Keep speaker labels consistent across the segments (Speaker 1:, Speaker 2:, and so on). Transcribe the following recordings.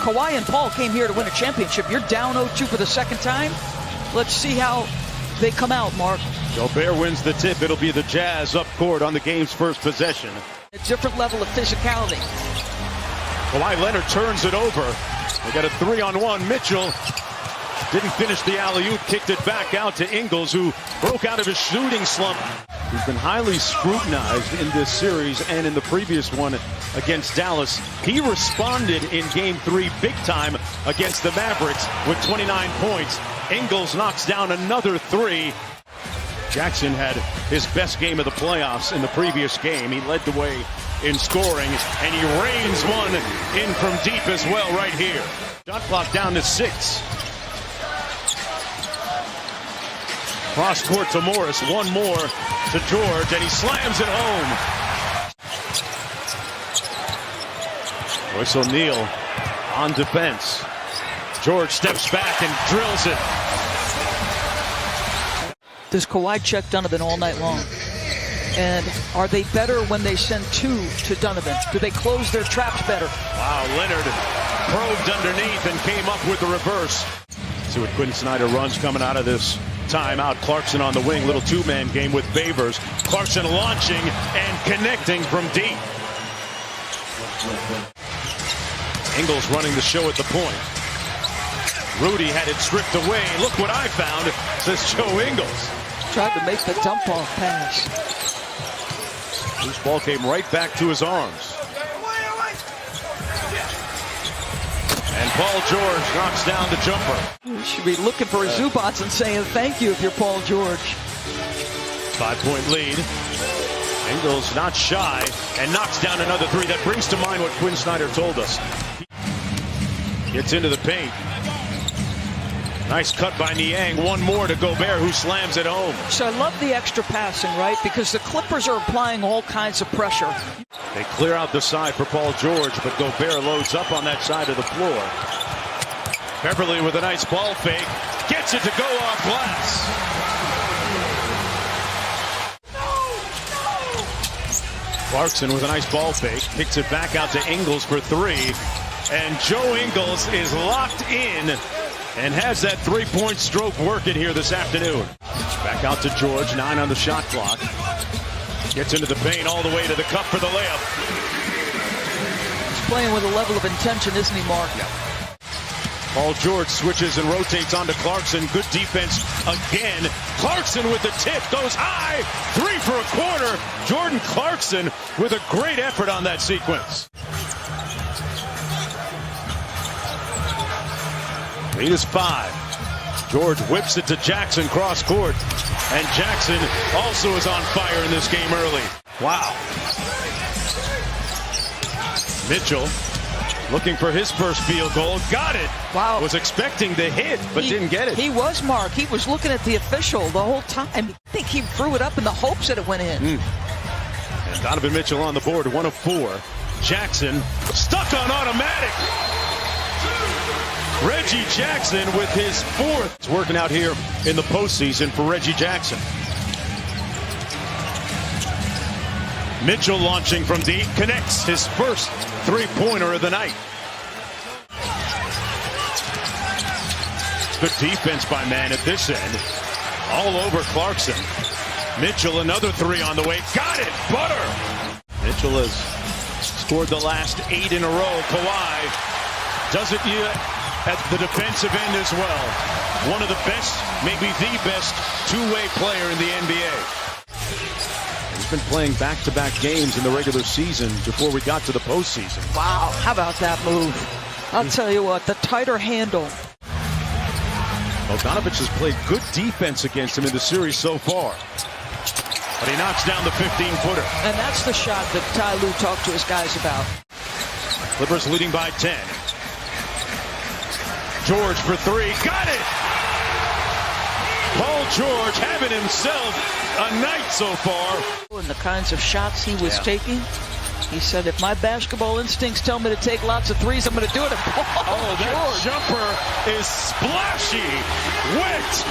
Speaker 1: Kawhi and Paul came here to win a championship. You're down 0-2 for the second time. Let's see how they come out, Mark.
Speaker 2: Gobert wins the tip. It'll be the Jazz up court on the game's first possession.
Speaker 1: A different level of physicality.
Speaker 2: Kawhi Leonard turns it over. They got a 3-on-1. Mitchell didn't finish the alley-oop, kicked it back out to Ingles, who broke out of his shooting slump. He's been highly scrutinized in this series and in the previous one against Dallas. He responded in Game 3 big time against the Mavericks with 29 points. Ingles knocks down another 3. Jackson had his best game of the playoffs in the previous game. He led the way in scoring, and he rains one in from deep as well right here. Shot clock down to 6. Cross court to Morris, one more to George, and he slams it home. Royce O'Neal on defense. George steps back and drills it.
Speaker 1: Does Kawhi check Donovan all night long? And are they better when they send 2 to Donovan? Do they close their traps better?
Speaker 2: Wow, Leonard probed underneath and came up with the reverse. See what Quinn Snyder runs coming out of this timeout. Clarkson on the wing, little two-man game with Favors. Clarkson launching and connecting from deep. Ingles running the show at the point. Rudy had it stripped away. Look what I found, says Joe Ingles.
Speaker 1: Tried to make the dump-off pass.
Speaker 2: Loose ball came right back to his arms. And Paul George knocks down the jumper.
Speaker 1: You should be looking for a Zubats and saying thank you if you're Paul George.
Speaker 2: 5-point lead. Ingles not shy and knocks down another 3. That brings to mind what Quinn Snyder told us. Gets into the paint. Nice cut by Niang. One more to Gobert, who slams it home.
Speaker 1: So I love the extra passing, right? Because the Clippers are applying all kinds of pressure.
Speaker 2: They clear out the side for Paul George, but Gobert loads up on that side of the floor. Beverly with a nice ball fake. Gets it to go off glass. Clarkson with a nice ball fake. Kicks it back out to Ingles for 3. And Joe Ingles is locked in and has that 3-point stroke working here this afternoon. Back out to George, 9 on the shot clock. Gets into the paint all the way to the cup for the layup.
Speaker 1: He's playing with a level of intention, isn't he, Mark?
Speaker 2: Yeah. Paul George switches and rotates onto Clarkson. Good defense again. Clarkson with the tip, goes high. 3 for a quarter. Jordan Clarkson with a great effort on that sequence. Lead is 5. George whips it to Jackson cross court. And Jackson also is on fire in this game early. Wow. Mitchell looking for his first field goal. Got it.
Speaker 1: Wow.
Speaker 2: Was expecting the hit, but didn't get it.
Speaker 1: He was, Mark. He was looking at the official the whole time. I think he threw it up in the hopes that it went in.
Speaker 2: And Donovan Mitchell on the board, 1 of 4. Jackson stuck on automatic. Reggie Jackson with his 4th. It's working out here in the postseason for Reggie Jackson. Mitchell launching from deep, connects his first 3-pointer of the night. Good defense by Man at this end. All over Clarkson. Mitchell another 3 on the way. Got it! Butter! Mitchell has scored the last 8 in a row. Kawhi does it at the defensive end as well. One of the best, maybe the best, two-way player in the NBA. He's been playing back-to-back games in the regular season before we got to the postseason.
Speaker 1: Wow, how about that move? I'll tell you what, the tighter handle.
Speaker 2: Bogdanovich has played good defense against him in the series so far. But he knocks down the 15-footer.
Speaker 1: And that's the shot that Ty Lue talked to his guys about.
Speaker 2: Clippers leading by 10. George for 3. Got it! Paul George having himself a night so far.
Speaker 1: And the kinds of shots he was taking, he said, if my basketball instincts tell me to take lots of threes, I'm going to do it.
Speaker 2: Oh, that jumper is splashy, wet.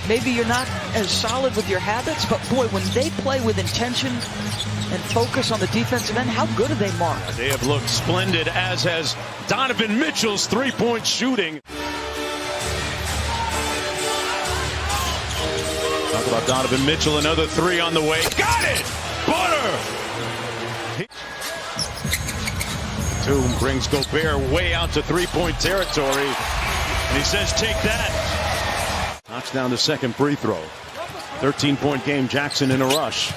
Speaker 1: Maybe you're not as solid with your habits, but boy, when they play with intention and focus on the defensive end, how good are they, Mark?
Speaker 2: They have looked splendid, as has Donovan Mitchell's three-point shooting. Talk about Donovan Mitchell, another three on the way. Got it! Butter! Batum brings Gobert way out to three-point territory, and he says, take that. Knocks down the second free throw. 13-point game, Jackson in a rush.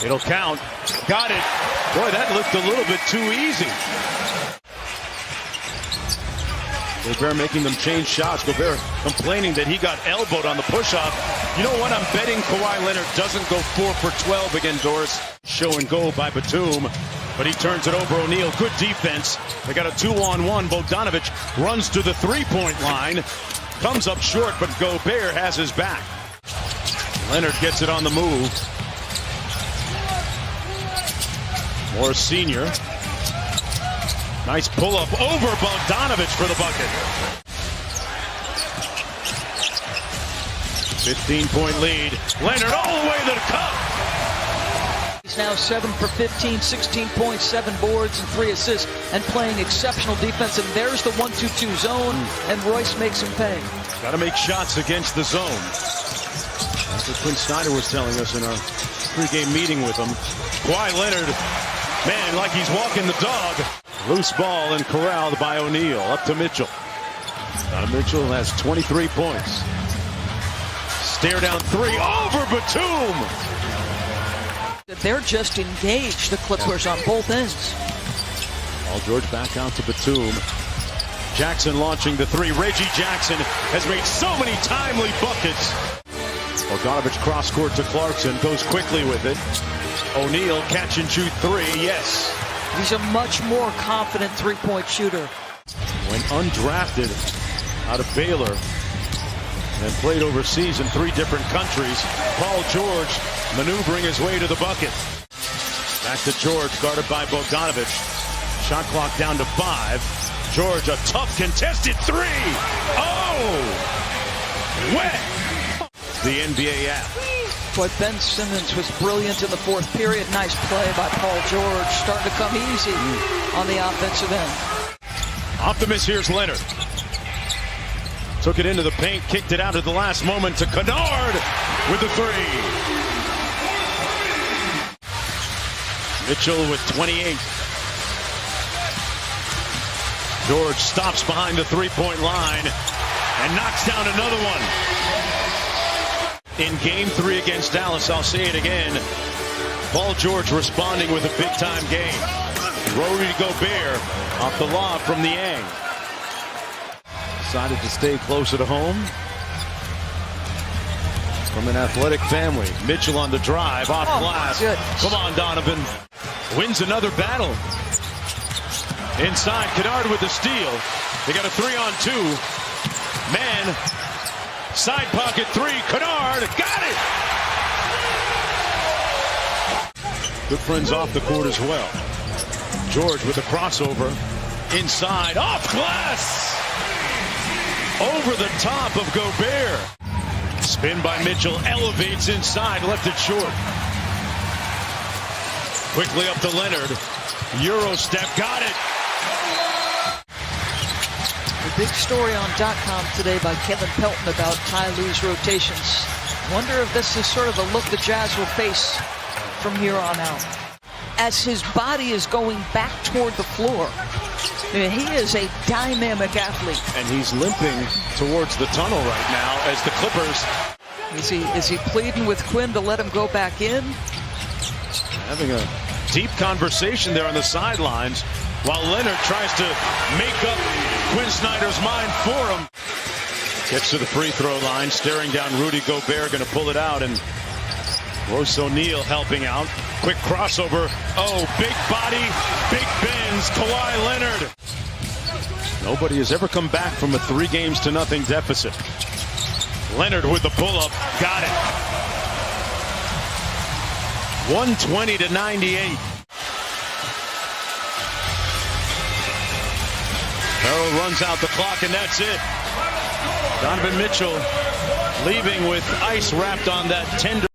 Speaker 2: It'll count. Got it. Boy, that looked a little bit too easy. Gobert making them change shots. Gobert complaining that he got elbowed on the push-up. You know what? I'm betting Kawhi Leonard doesn't go 4 for 12 against Doris. Show and go by Batum, but he turns it over. O'Neal, good defense. They got a 2-on-1. Bogdanovic runs to the three-point line. Comes up short, but Gobert has his back. Leonard gets it on the move. Morris Sr. Nice pull-up over Bogdanovic for the bucket. 15-point lead. Leonard all the way to the cup.
Speaker 1: He's now 7 for 15, 16 points, 7 boards, and 3 assists, and playing exceptional defense. And there's the 1-2-2 zone, and Royce makes him pay.
Speaker 2: Got to make shots against the zone. That's what Quinn Snyder was telling us in our pregame meeting with him. Kawhi Leonard, man, like he's walking the dog. Loose ball and corralled by O'Neal. Up to Mitchell. Donovan Mitchell has 23 points. Stare down three over Batum.
Speaker 1: They're just engaged, the Clippers, on both ends.
Speaker 2: Paul George back out to Batum. Jackson launching the three. Reggie Jackson has made so many timely buckets. Bogdanovic cross court to Clarkson. Goes quickly with it. O'Neal catch and shoot three. Yes.
Speaker 1: He's a much more confident three-point shooter.
Speaker 2: When undrafted out of Baylor and played overseas in 3 different countries, Paul George maneuvering his way to the bucket. Back to George, guarded by Bogdanovic. Shot clock down to 5. George, a tough contested three. Oh! Wet! The NBA app.
Speaker 1: Boy, Ben Simmons was brilliant in the 4th period. Nice play by Paul George. Starting to come easy on the offensive end.
Speaker 2: Optimus, here's Leonard. Took it into the paint, kicked it out at the last moment to Kennard with the three. Mitchell with 28. George stops behind the three-point line and knocks down another one. In Game 3 against Dallas, I'll say it again, Paul George responding with a big-time game. Rudy Gobert off the lob from the Yang. Decided to stay closer to home. From an athletic family. Mitchell on the drive, off glass. Come on, Donovan. Wins another battle. Inside, Kennard with the steal. They got a 3-on-2. Man. Side pocket three, Kennard, got it! Good friends off the court as well. George with a crossover, inside, off glass! Over the top of Gobert. Spin by Mitchell, elevates inside, left it short. Quickly up to Leonard, Euro step, got it!
Speaker 1: The big story on .com today by Kevin Pelton about Ty Lue's rotations. Wonder if this is sort of the look the Jazz will face from here on out. As his body is going back toward the floor. I mean, he is a dynamic athlete.
Speaker 2: And he's limping towards the tunnel right now as the Clippers.
Speaker 1: Is he pleading with Quinn to let him go back in?
Speaker 2: Having a deep conversation there on the sidelines while Leonard tries to make up Quinn Snyder's mind for him. Gets to the free throw line, staring down Rudy Gobert, going to pull it out, and Royce O'Neal helping out. Quick crossover. Oh, big body, big bends, Kawhi Leonard. Nobody has ever come back from a 3-0 deficit. Leonard with the pull-up, got it. 120-98. Harrell runs out the clock, and that's it. Donovan Mitchell leaving with ice wrapped on that tender.